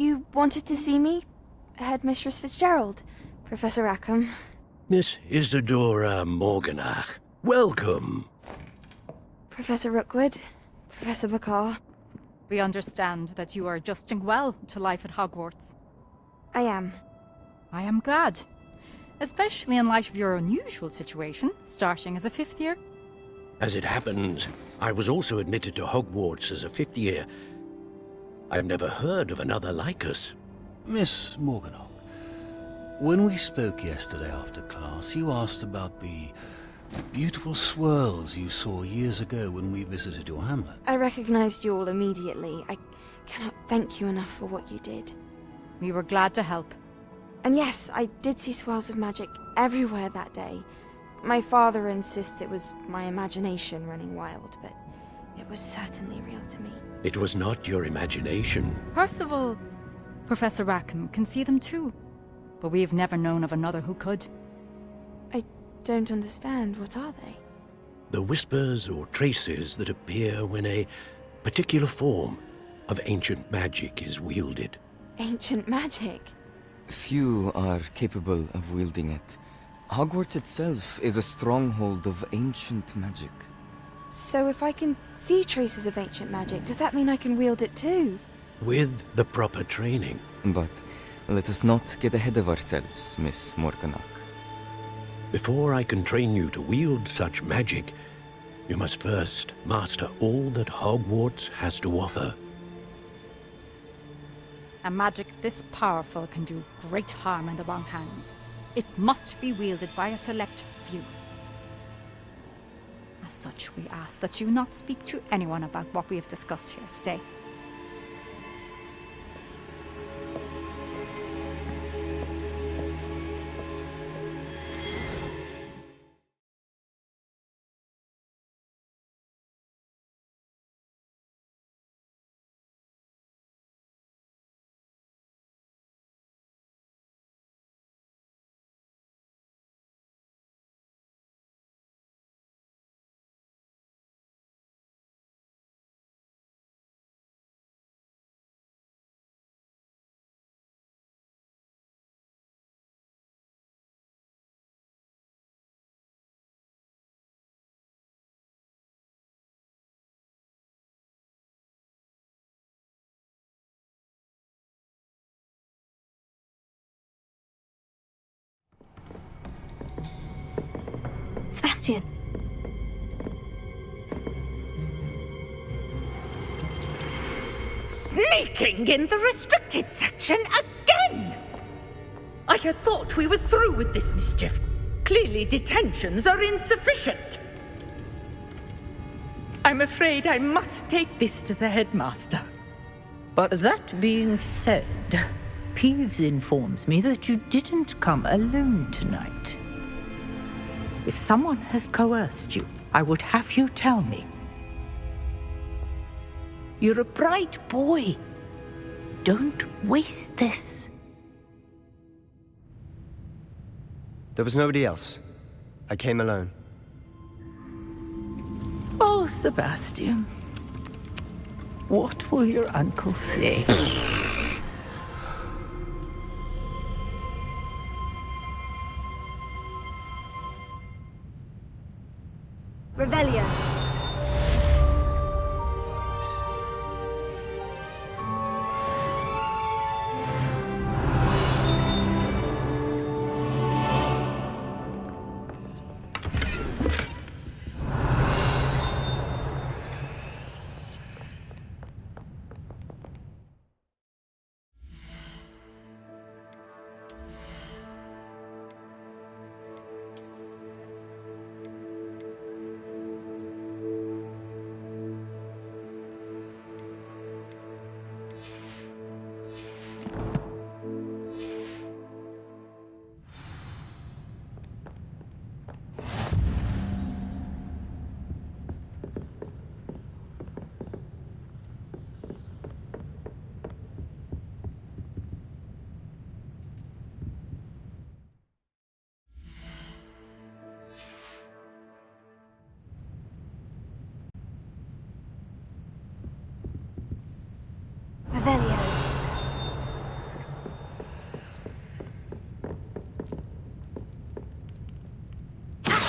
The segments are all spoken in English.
You wanted to see me? Headmistress Fitzgerald, Professor Rackham. Miss Isadora Morganach, welcome. Professor Rookwood, Professor Bakar. We understand that you are adjusting well to life at Hogwarts. I am. I am glad. Especially in light of your unusual situation, starting as a 5th year. As it happens, I was also admitted to Hogwarts as a 5th year. I've never heard of another like us. Miss Morganach, when we spoke yesterday after class, you asked about the beautiful swirls you saw years ago when we visited your hamlet. I recognized you all immediately. I cannot thank you enough for what you did. We were glad to help. And yes, I did see swirls of magic everywhere that day. My father insists it was my imagination running wild, but it was certainly real to me. It was not your imagination. Percival, Professor Rackham can see them too. But we've never known of another who could. I don't understand. What are they? The whispers or traces that appear when a particular form of ancient magic is wielded. Ancient magic? Few are capable of wielding it. Hogwarts itself is a stronghold of ancient magic. So if I can see traces of ancient magic, does that mean I can wield it too? With the proper training. But let us not get ahead of ourselves, Miss Morganach. Before I can train you to wield such magic, you must first master all that Hogwarts has to offer. A magic this powerful can do great harm in the wrong hands. It must be wielded by a select few. As such, we ask that you not speak to anyone about what we have discussed here today. Sebastian! Sneaking in the restricted section again! I had thought we were through with this mischief. Clearly detentions are insufficient. I'm afraid I must take this to the headmaster. But that being said, Peeves informs me that you didn't come alone tonight. If someone has coerced you, I would have you tell me. You're a bright boy. Don't waste this. There was nobody else. I came alone. Oh, Sebastian. What will your uncle say? Revelio.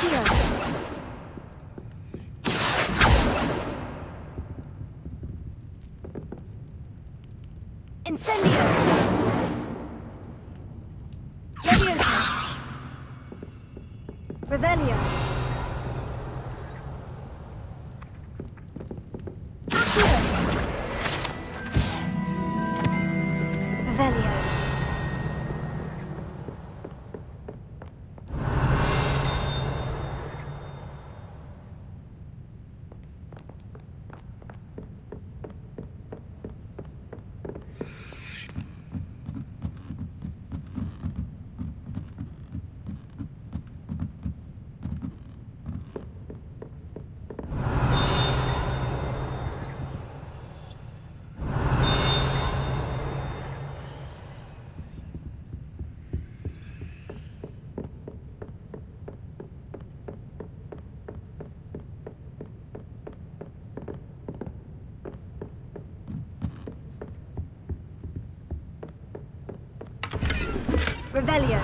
Accio. Incendio. Leviosa. Revelio. Accio. Revelio. Revelio.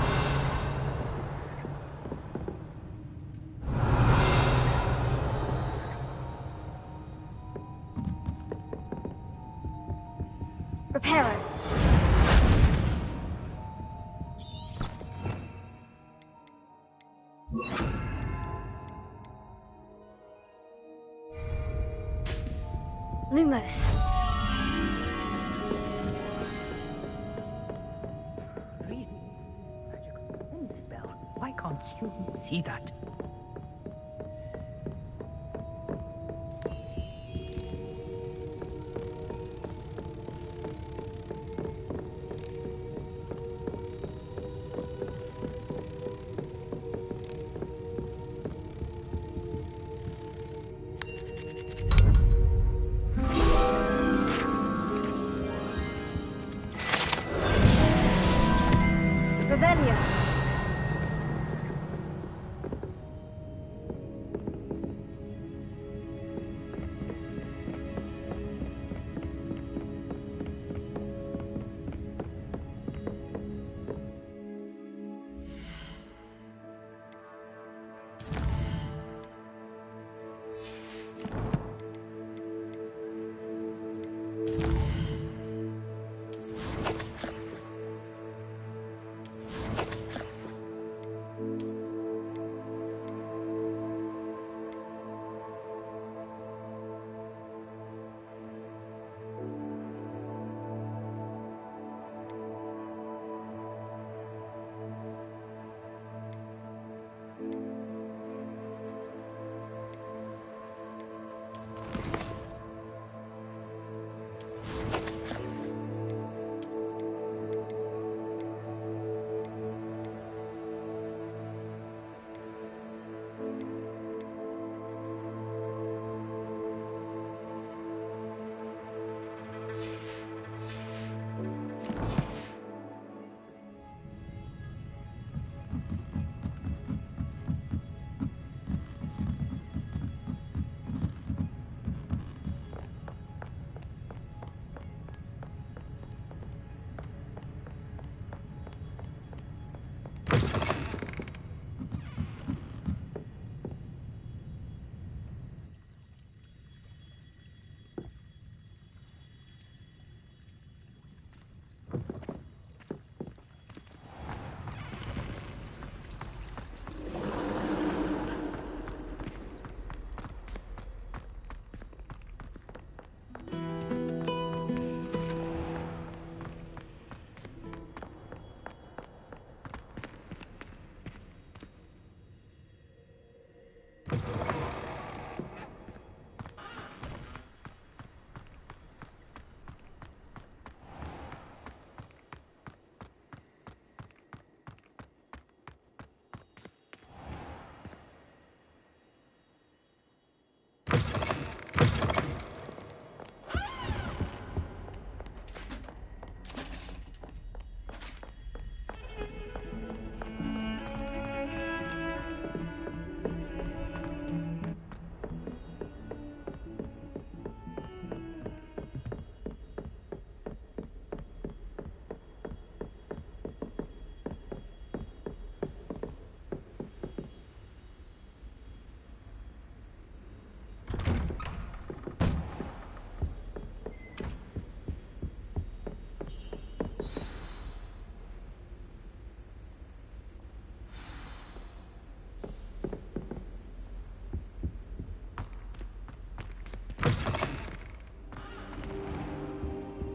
Reparo. Lumos. Really? Magical wind spell. Why can't you see that? Revelio.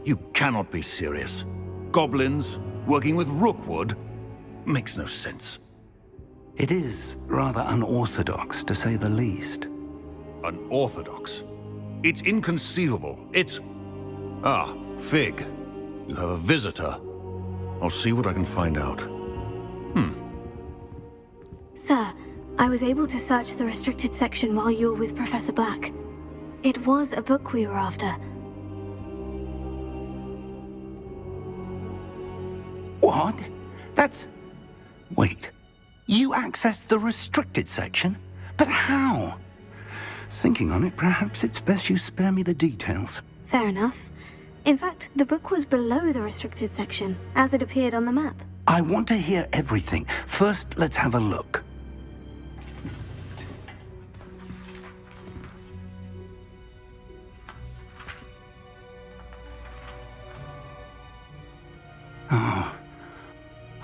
You cannot be serious. Goblins working with Rookwood? Makes no sense. It is rather unorthodox, to say the least. Unorthodox? It's inconceivable. It's... Ah, Fig. You have a visitor. I'll see what I can find out. Sir, I was able to search the restricted section while you were with Professor Black. It was a book we were after. What? That's... Wait. You accessed the restricted section? But how? Thinking on it, perhaps it's best you spare me the details. Fair enough. In fact, the book was below the restricted section, as it appeared on the map. I want to hear everything. First, let's have a look.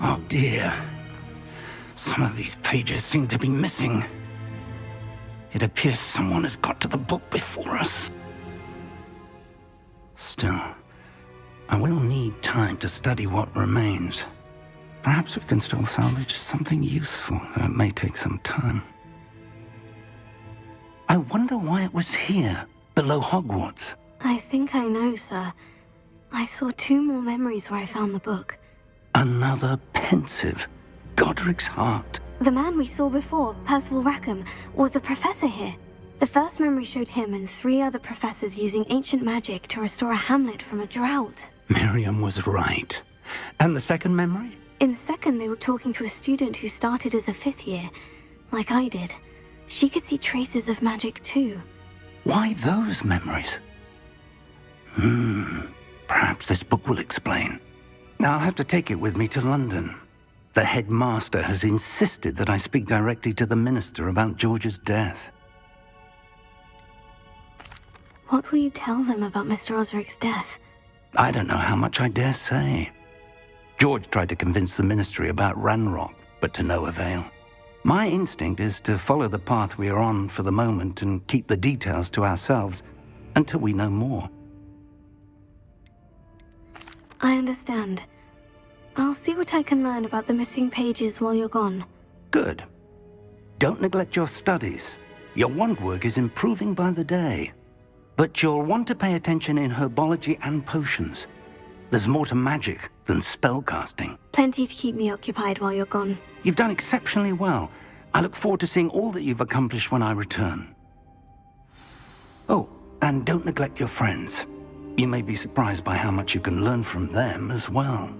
Oh dear. Some of these pages seem to be missing. It appears someone has got to the book before us. Still, I will need time to study what remains. Perhaps we can still salvage something useful, though it may take some time. I wonder why it was here, below Hogwarts. I think I know, sir. I saw 2 more memories where I found the book. Another pensive. Godric's heart. The man we saw before, Percival Rackham, was a professor here. The first memory showed him and 3 other professors using ancient magic to restore a hamlet from a drought. Miriam was right. And the second memory? In the second, they were talking to a student who started as a 5th year, like I did. She could see traces of magic too. Why those memories? Perhaps this book will explain. Now I'll have to take it with me to London. The headmaster has insisted that I speak directly to the minister about George's death. What will you tell them about Mr. Osric's death? I don't know how much I dare say. George tried to convince the ministry about Ranrock, but to no avail. My instinct is to follow the path we are on for the moment and keep the details to ourselves until we know more. I understand. I'll see what I can learn about the missing pages while you're gone. Good. Don't neglect your studies. Your wand work is improving by the day. But you'll want to pay attention in herbology and potions. There's more to magic than spellcasting. Plenty to keep me occupied while you're gone. You've done exceptionally well. I look forward to seeing all that you've accomplished when I return. Oh, and don't neglect your friends. You may be surprised by how much you can learn from them as well.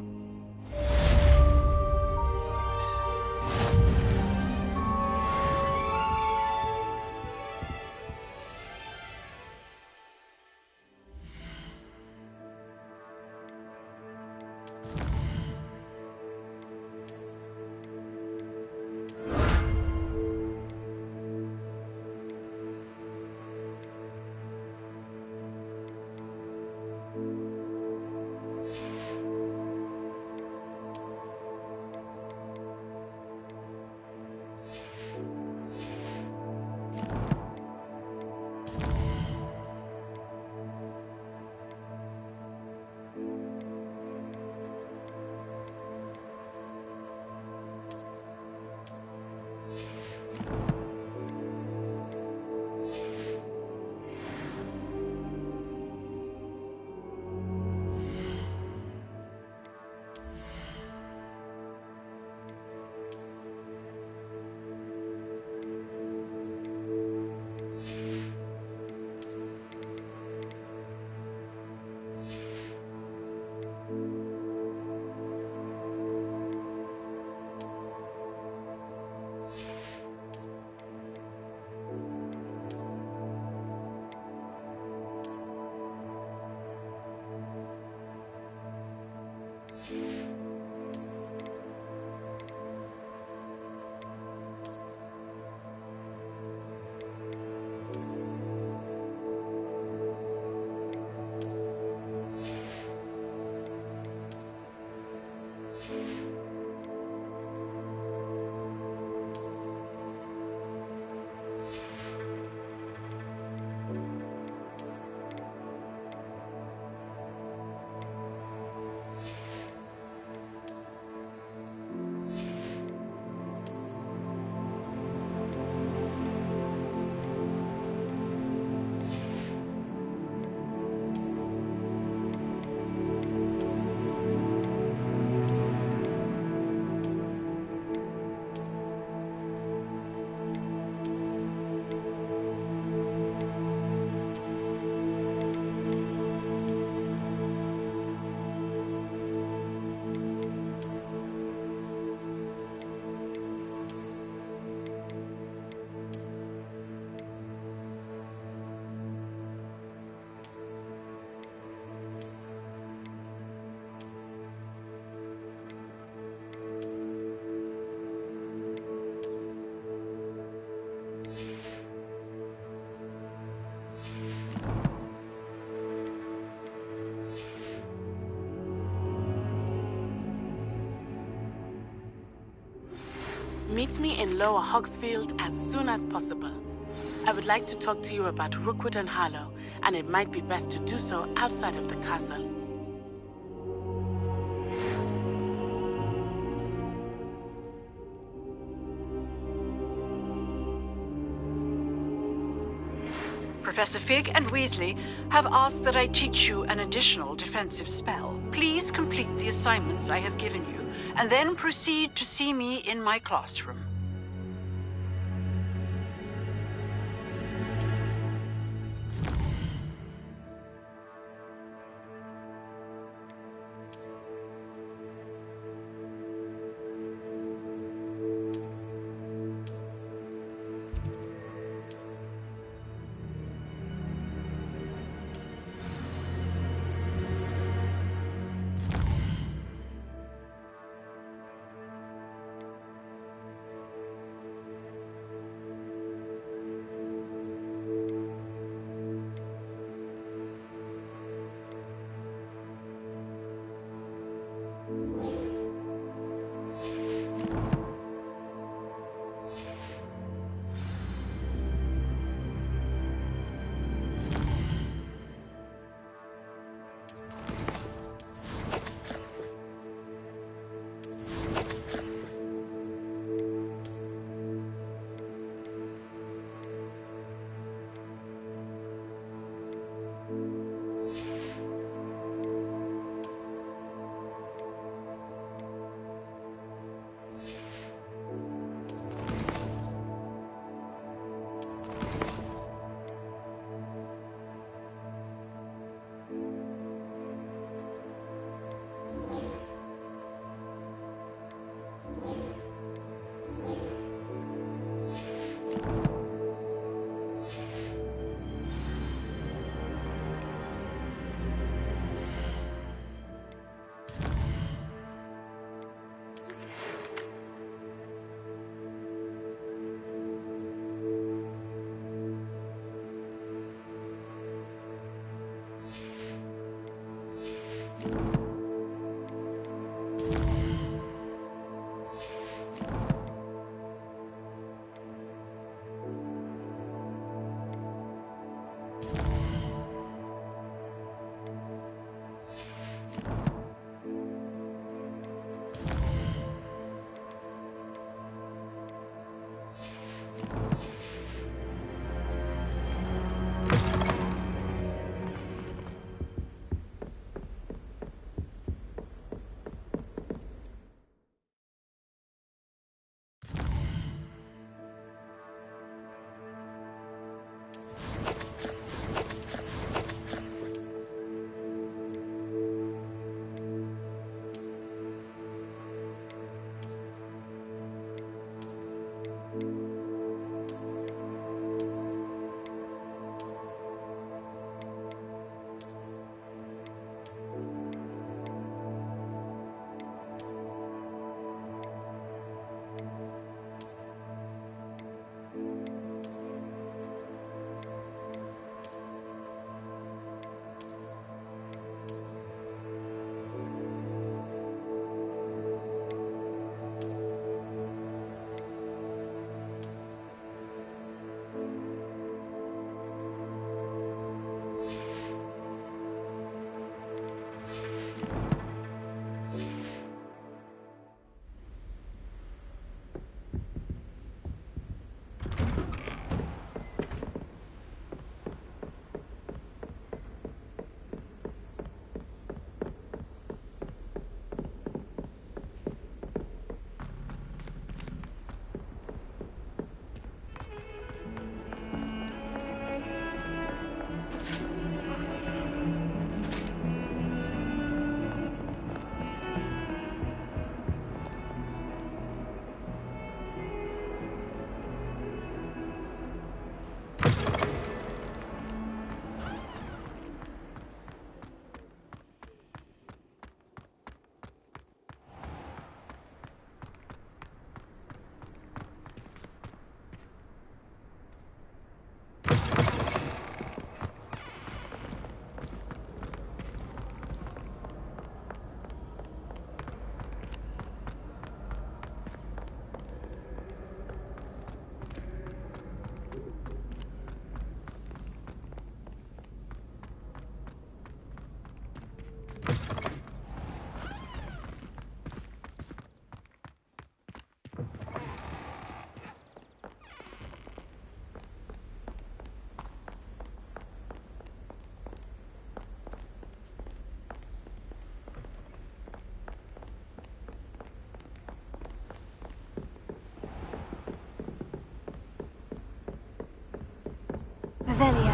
Meet me in Lower Hogsfield as soon as possible. I would like to talk to you about Rookwood and Harlow, and it might be best to do so outside of the castle. Professor Fig and Weasley have asked that I teach you an additional defensive spell. Please complete the assignments I have given you, and then proceed to see me in my classroom. Revelio.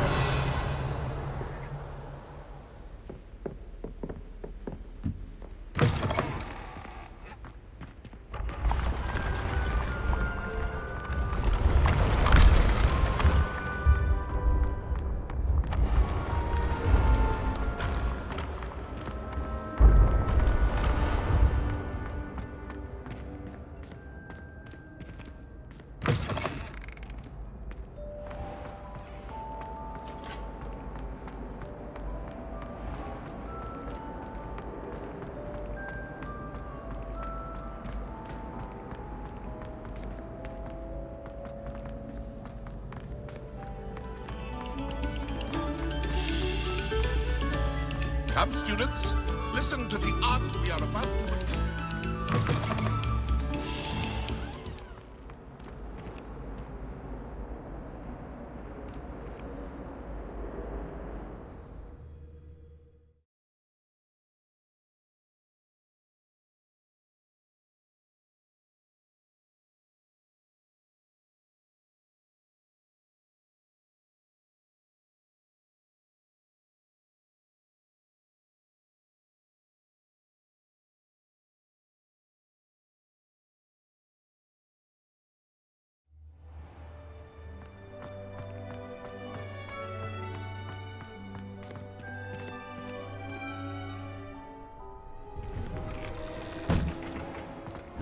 Come, students, listen to the art we are about to witness.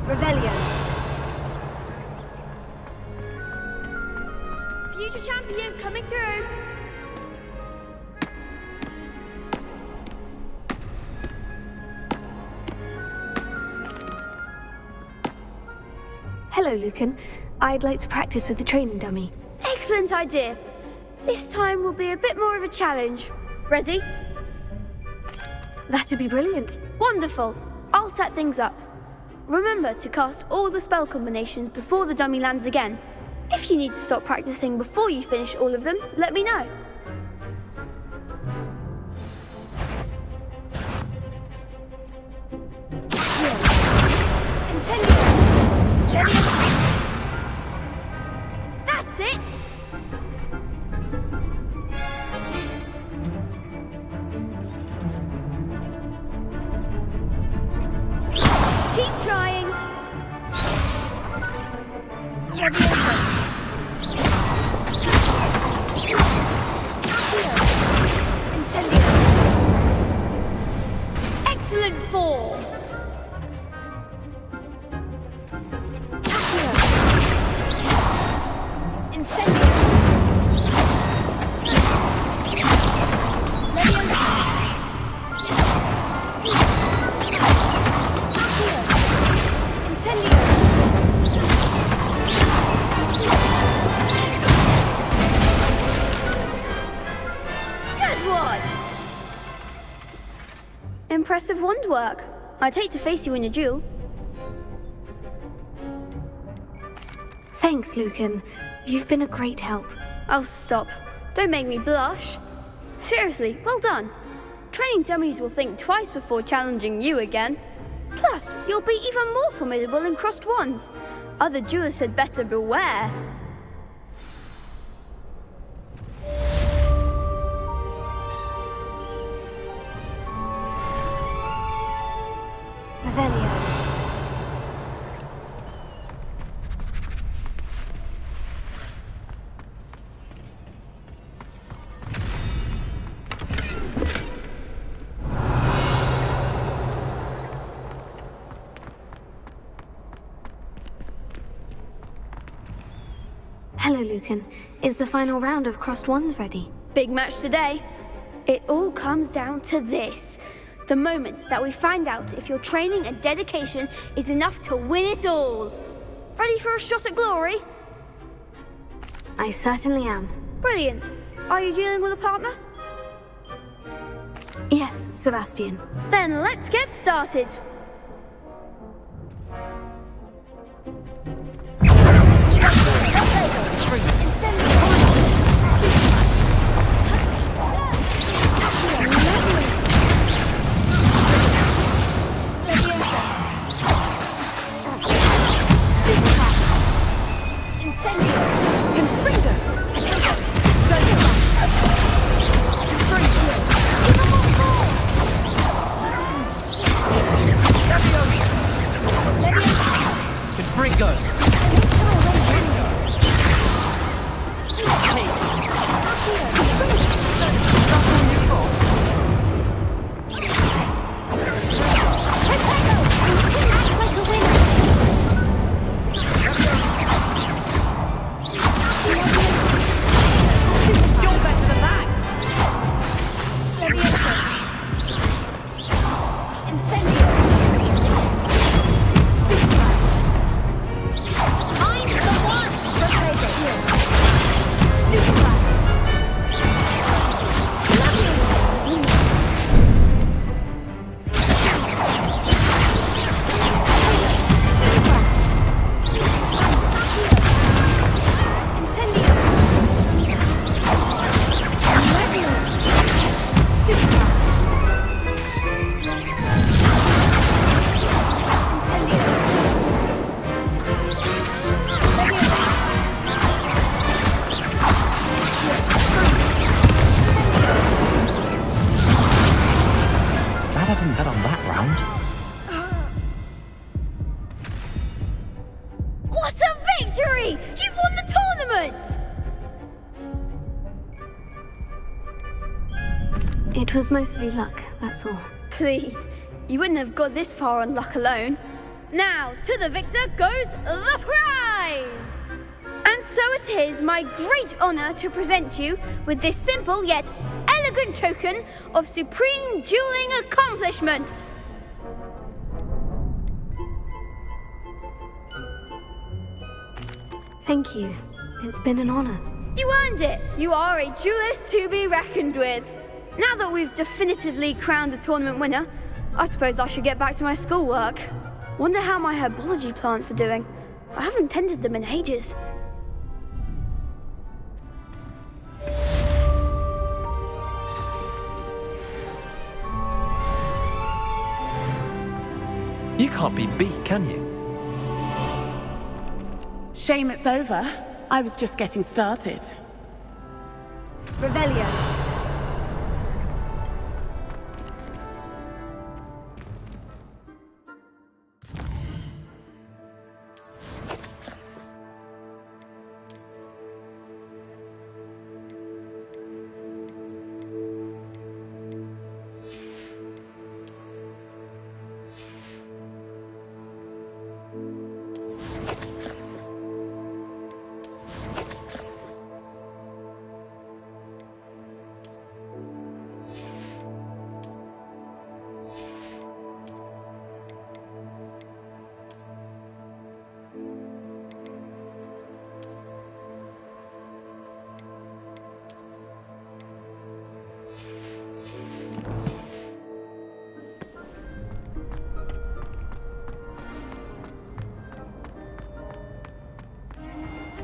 Revelio. Future champion coming through. Hello, Lucan. I'd like to practice with the training dummy. Excellent idea. This time will be a bit more of a challenge. Ready? That'd be brilliant. Wonderful. I'll set things up. Remember to cast all the spell combinations before the dummy lands again. If you need to stop practicing before you finish all of them, let me know. That's it! Keep trying. Excellent form. Impressive wand work. I'd hate to face you in a duel. Thanks, Lucan. You've been a great help. Oh, stop. Don't make me blush. Seriously, well done. Training dummies will think twice before challenging you again. Plus, you'll be even more formidable in crossed wands. Other duelists had better beware. Revelio. Hello, Lucan. Is the final round of crossed wands ready? Big match today. It all comes down to this. The moment that we find out if your training and dedication is enough to win it all. Ready for a shot at glory? I certainly am. Brilliant. Are you dealing with a partner? Yes, Sebastian. Then let's get started. Incendio! It was mostly luck, that's all. Please, you wouldn't have got this far on luck alone. Now, to the victor goes the prize! And so it is my great honor to present you with this simple yet elegant token of supreme dueling accomplishment. Thank you. It's been an honor. You earned it! You are a duelist to be reckoned with. Now that we've definitively crowned the tournament winner, I suppose I should get back to my schoolwork. Wonder how my herbology plants are doing. I haven't tended them in ages. You can't be beat, can you? Shame it's over. I was just getting started. Revelio.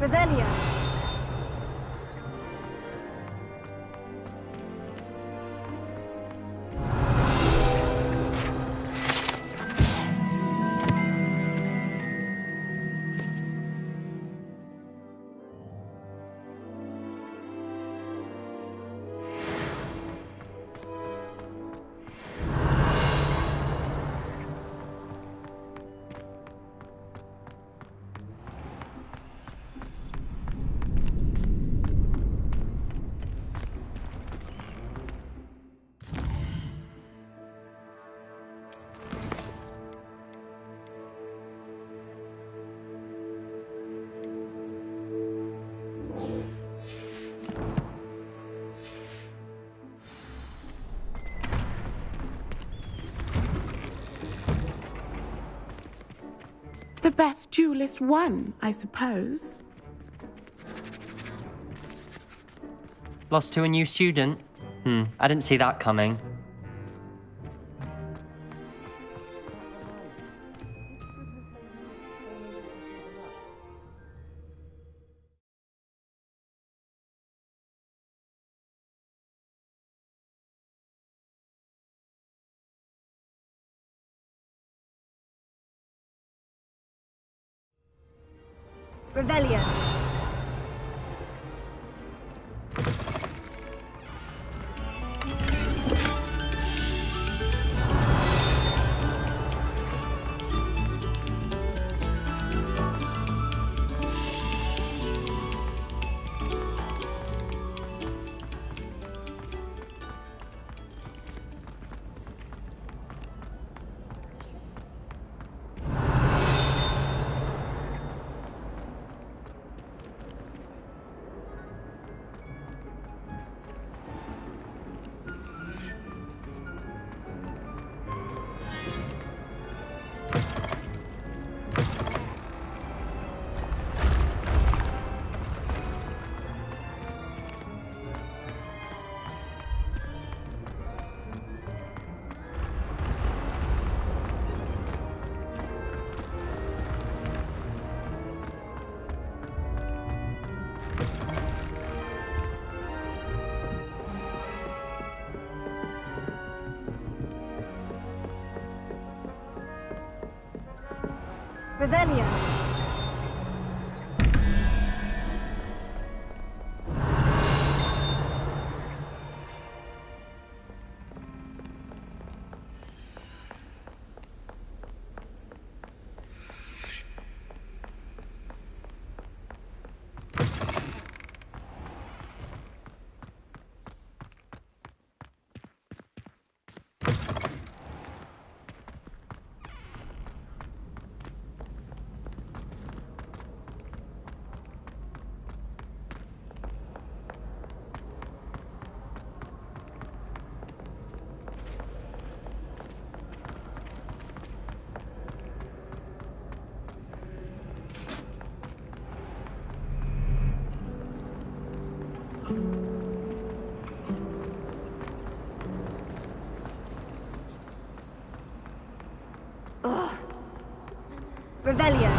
Revelio. The best duelist won, I suppose. Lost to a new student? I didn't see that coming. Revelio. Revelio. Ugh. Revelio.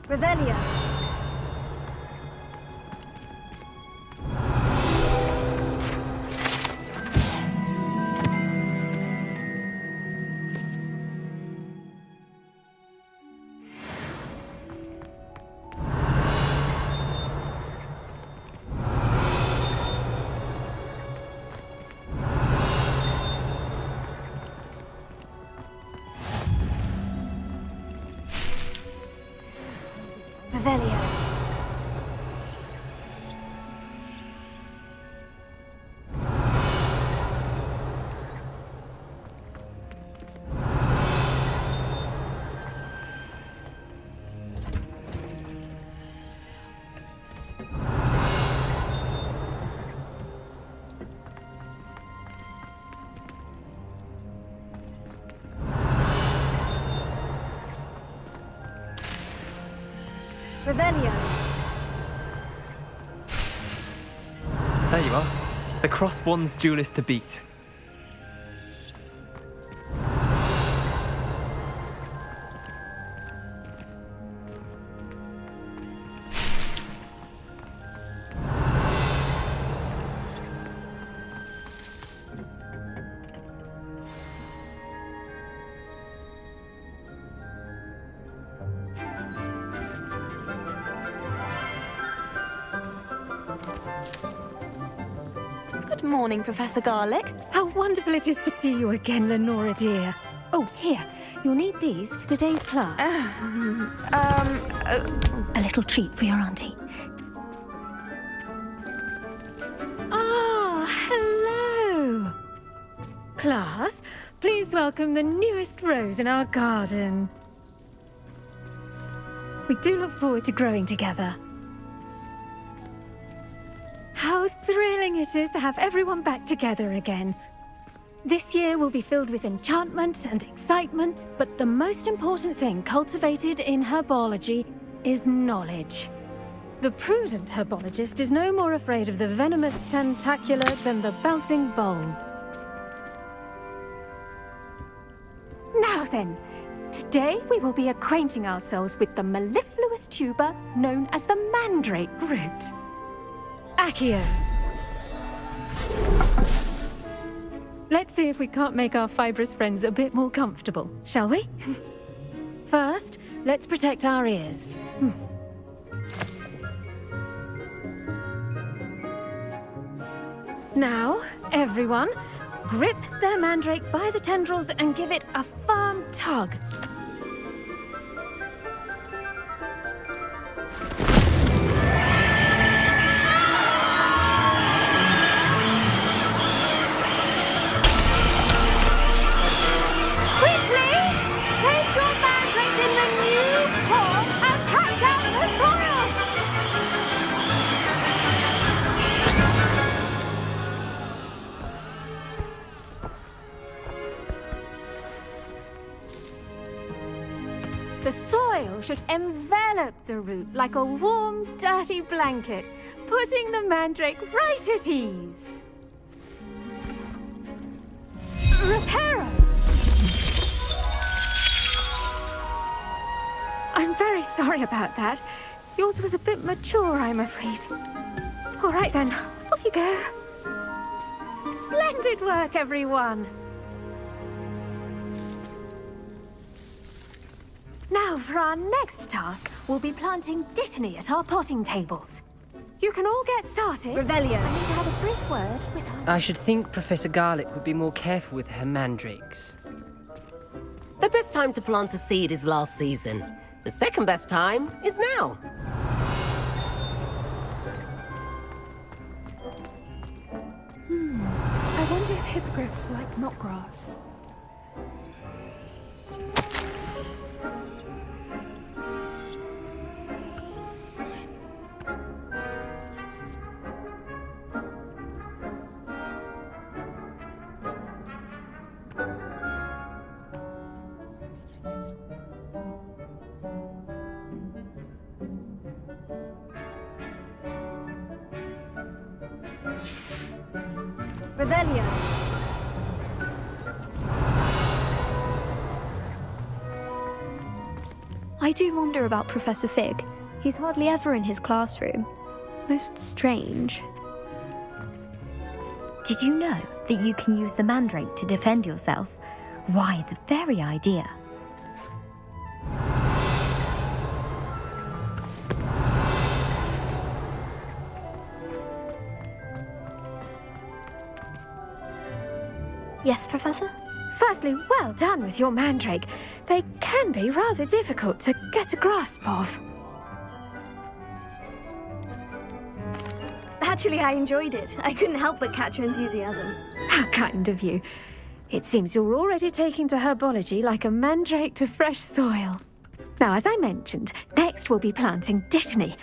Revelio. Revelio. Revelio. There you are. The crossed one's duelist to beat. Good morning, Professor Garlic. How wonderful it is to see you again, Lenora dear. Oh, here. You'll need these for today's class. A little treat for your auntie. Ah, hello. Class, please welcome the newest rose in our garden. We do look forward to growing together. How thrilling it is to have everyone back together again. This year will be filled with enchantment and excitement, but the most important thing cultivated in herbology is knowledge. The prudent herbologist is no more afraid of the venomous tentacula than the bouncing bulb. Now then, today we will be acquainting ourselves with the mellifluous tuber known as the mandrake root. Accio. Let's see if we can't make our fibrous friends a bit more comfortable, shall we? First, let's protect our ears. Now, everyone, grip their mandrake by the tendrils and give it a firm tug. should envelop the root like a warm, dirty blanket, putting the mandrake right at ease. Reparo! I'm very sorry about that. Yours was a bit mature, I'm afraid. All right then, off you go. Splendid work, everyone! Now, for our next task, we'll be planting dittany at our potting tables. You can all get started. Revelio. I need to have a brief word with her. I should think Professor Garlick would be more careful with her mandrakes. The best time to plant a seed is last season. The second best time is now. I wonder if hippogriffs like knotgrass. Revelio. I do wonder about Professor Fig. He's hardly ever in his classroom. Most strange. Did you know that you can use the mandrake to defend yourself? Why, the very idea. Yes, Professor? Firstly, well done with your mandrake. They can be rather difficult to get a grasp of. Actually, I enjoyed it. I couldn't help but catch your enthusiasm. How kind of you. It seems you're already taking to herbology like a mandrake to fresh soil. Now, as I mentioned, next we'll be planting dittany.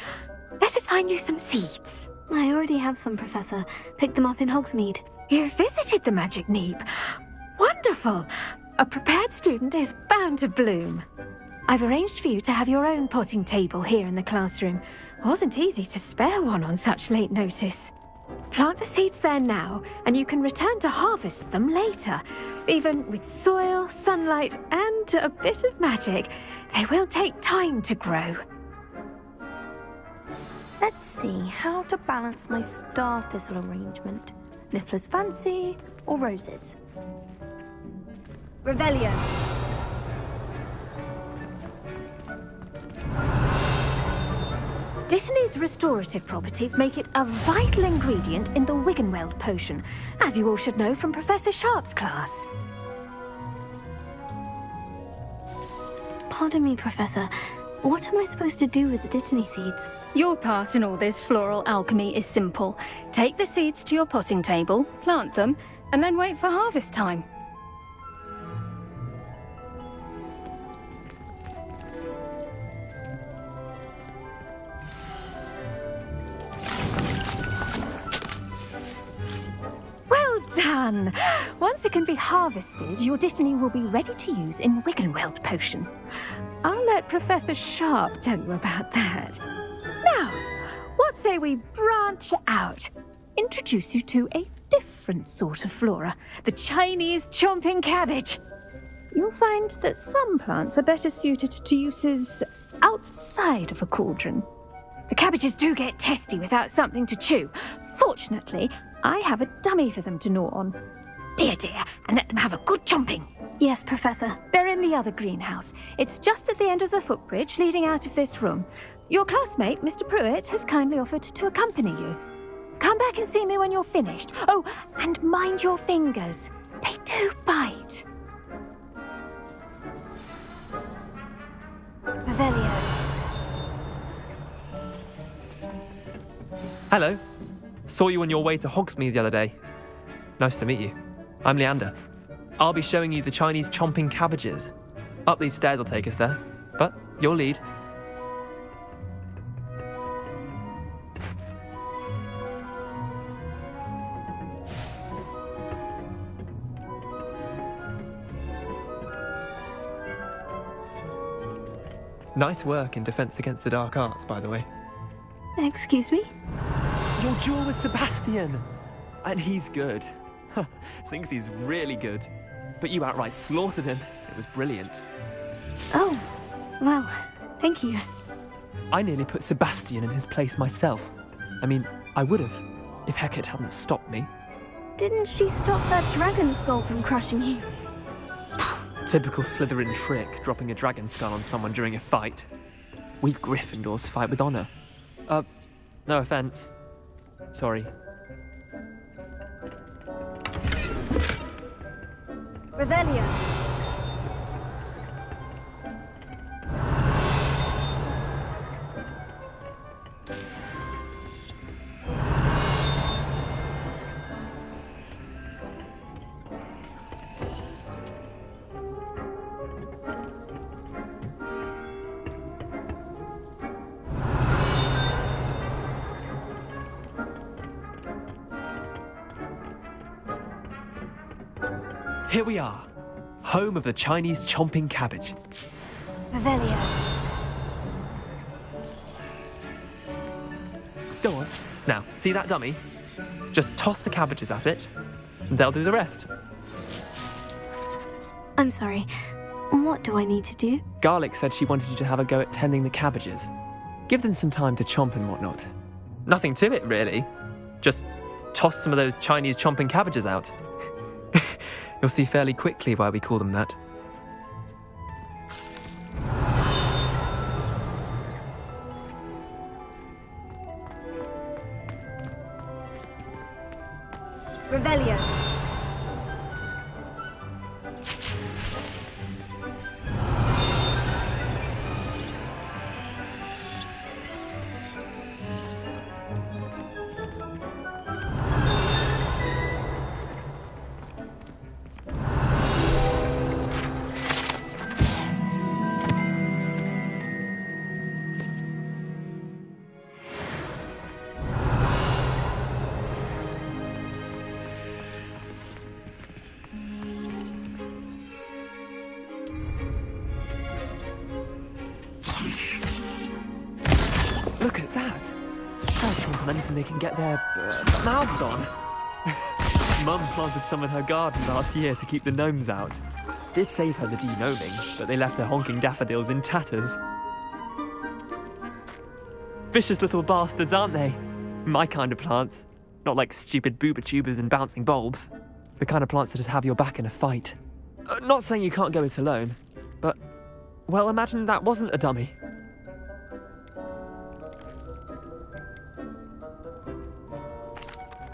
Let us find you some seeds. I already have some, Professor. Picked them up in Hogsmeade. You visited the Magic Neep. Wonderful! A prepared student is bound to bloom. I've arranged for you to have your own potting table here in the classroom. Wasn't easy to spare one on such late notice. Plant the seeds there now, and you can return to harvest them later. Even with soil, sunlight, and a bit of magic, they will take time to grow. Let's see how to balance my star thistle arrangement. Niffler's fancy or roses? Revelio. Dittany's restorative properties make it a vital ingredient in the Wiggenweld potion, as you all should know from Professor Sharp's class. Pardon me, Professor. What am I supposed to do with the dittany seeds? Your part in all this floral alchemy is simple. Take the seeds to your potting table, plant them, and then wait for harvest time. Well done! Once it can be harvested, your dittany will be ready to use in Wiggenweld potion. I'll let Professor Sharp tell you about that. Now, what say we branch out? Introduce you to a different sort of flora, the Chinese chomping cabbage. You'll find that some plants are better suited to uses outside of a cauldron. The cabbages do get testy without something to chew. Fortunately, I have a dummy for them to gnaw on. Be a dear and let them have a good chomping. Yes, Professor. They're in the other greenhouse. It's just at the end of the footbridge leading out of this room. Your classmate, Mr. Pruitt, has kindly offered to accompany you. Come back and see me when you're finished. Oh, and mind your fingers. They do bite. Revelio. Hello. Saw you on your way to Hogsmeade the other day. Nice to meet you. I'm Leander. I'll be showing you the Chinese chomping cabbages. Up these stairs will take us there, but your lead. Nice work in Defense Against the Dark Arts, by the way. Excuse me? Your duel with Sebastian! And he's good. Thinks he's really good. But you outright slaughtered him. It was brilliant. Oh, well, thank you. I nearly put Sebastian in his place myself. I mean, I would have, if Hecate hadn't stopped me. Didn't she stop that dragon skull from crushing you? Typical Slytherin trick, dropping a dragon skull on someone during a fight. We Gryffindors fight with honor. No offense. Sorry. Revelio. Here we are, home of the Chinese chomping cabbage. Revelio. Go on. Now, see that dummy? Just toss the cabbages at it, and they'll do the rest. I'm sorry. What do I need to do? Garlic said she wanted you to have a go at tending the cabbages. Give them some time to chomp and whatnot. Nothing to it, really. Just toss some of those Chinese chomping cabbages out. You'll see fairly quickly why we call them that. Revelio. Look at that! They'll chomp on anything they can get their mouths on. Mum planted some in her garden last year to keep the gnomes out. Did save her the de-gnoming, but they left her honking daffodils in tatters. Vicious little bastards, aren't they? My kind of plants. Not like stupid booba tubers and bouncing bulbs. The kind of plants that'd have your back in a fight. Not saying you can't go it alone, but, well, imagine that wasn't a dummy.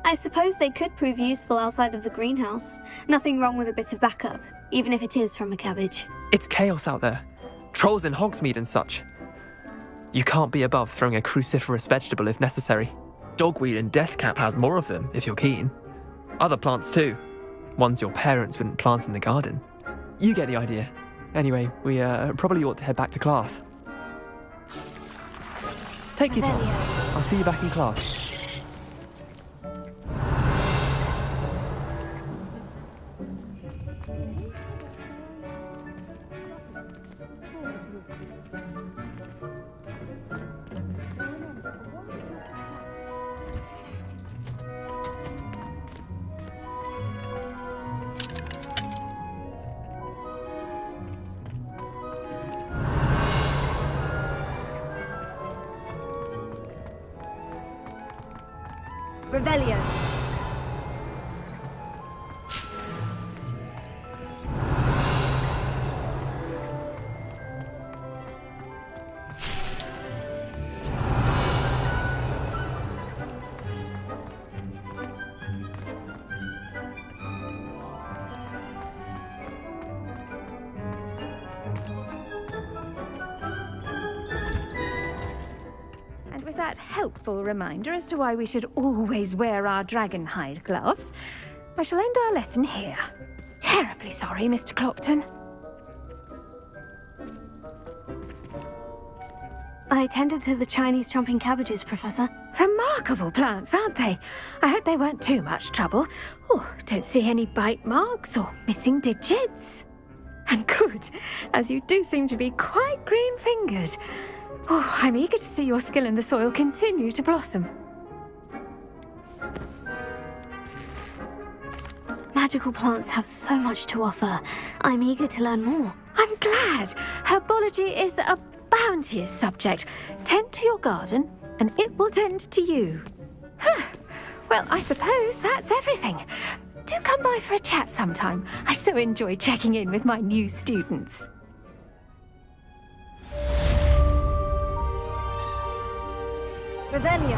I suppose they could prove useful outside of the greenhouse. Nothing wrong with a bit of backup, even if it is from a cabbage. It's chaos out there. Trolls in Hogsmeade and such. You can't be above throwing a cruciferous vegetable if necessary. Dogweed and deathcap has more of them, if you're keen. Other plants too. Ones your parents wouldn't plant in the garden. You get the idea. Anyway, we probably ought to head back to class. Take your time. I'll see you back in class. Revelio. That helpful reminder as to why we should always wear our dragon hide gloves, I shall end our lesson here. Terribly sorry, Mr. Clopton. I tended to the Chinese chomping cabbages, Professor. Remarkable plants, aren't they? I hope they weren't too much trouble. Oh, don't see any bite marks or missing digits. And good, as you do seem to be quite green-fingered. Oh, I'm eager to see your skill in the soil continue to blossom. Magical plants have so much to offer. I'm eager to learn more. I'm glad. Herbology is a bounteous subject. Tend to your garden, and it will tend to you. Well, I suppose that's everything. Do come by for a chat sometime. I so enjoy checking in with my new students. Revelio.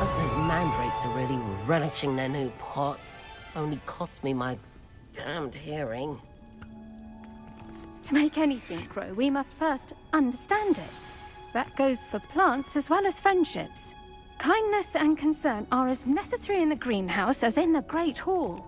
Oh, those mandrakes are really relishing their new pots. Only cost me my damned hearing. To make anything grow, we must first understand it. That goes for plants as well as friendships. Kindness and concern are as necessary in the greenhouse as in the Great Hall.